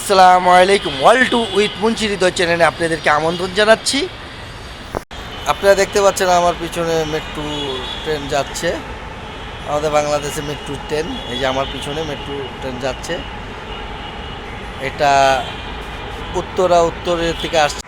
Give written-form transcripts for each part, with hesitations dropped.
আসসালামু আলাইকুম। World to with মুন্সিহৃদয় চ্যানেলে আপনাদেরকে আমন্ত্রণ জানাচ্ছি। আপনারা দেখতে পাচ্ছেন আমার পিছনে মেট্রো ট্রেন যাচ্ছে। আমাদের বাংলাদেশে মেট্রো ট্রেন, এই যে আমার পিছনে মেট্রো ট্রেন যাচ্ছে। এটা উত্তরের থেকে আসছে।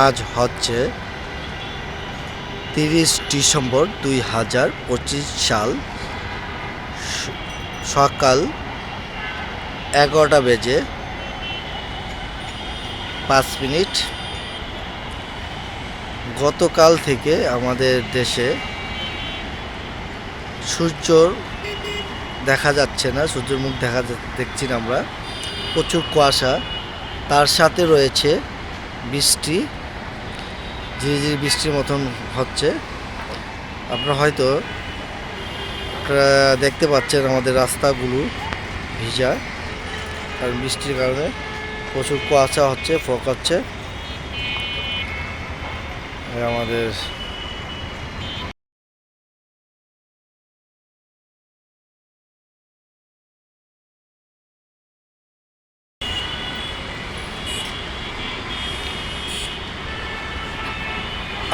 আজ হচ্ছে 30 ডিসেম্বর 2025 সাল, সকাল 11টা বেজে 5 মিনিট। গতকাল থেকে আমাদের দেশে সূর্য দেখা যাচ্ছে না, সূর্যের মুখ দেখছি না আমরা। প্রচুর কুয়াশা, তার সাথে রয়েছে বৃষ্টি, ঝিরিঝিরি বৃষ্টির মতন হচ্ছে। আপনারা হয়তো দেখতে পাচ্ছেন আমাদের রাস্তাগুলো ভিজা, কারণ বৃষ্টির কারণে প্রচুর কুয়াশা হচ্ছে, ফগ হচ্ছে। আমাদের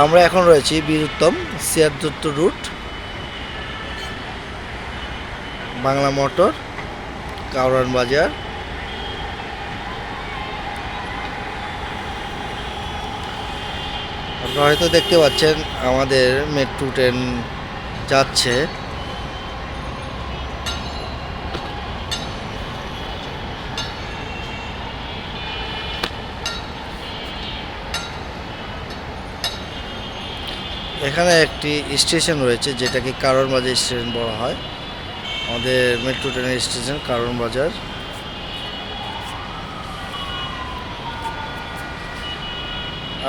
আমরা এখন রয়েছি বীরুত্তম সিয়ারদত্ত রুট, বাংলা মোটর, কাউরান বাজার। আপনারা হয়তো দেখতে পাচ্ছেন আমাদের মেট্রো ট্রেন যাচ্ছে। এখানে একটি স্টেশন রয়েছে যেটাকে কারওয়ান বাজার স্টেশন বলা হয়। আমাদের মেট্রো ট্রেনের স্টেশন কারওয়ান বাজার।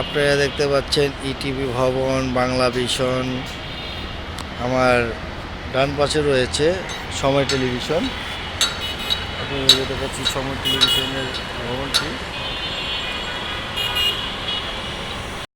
আপনারা দেখতে পাচ্ছেন ইটিভি ভবন, বাংলা ভিশন। আমার ডান পাশে রয়েছে সময় টেলিভিশন। আপনারা দেখতে পাচ্ছি সময় টেলিভিশনের ভবনটি।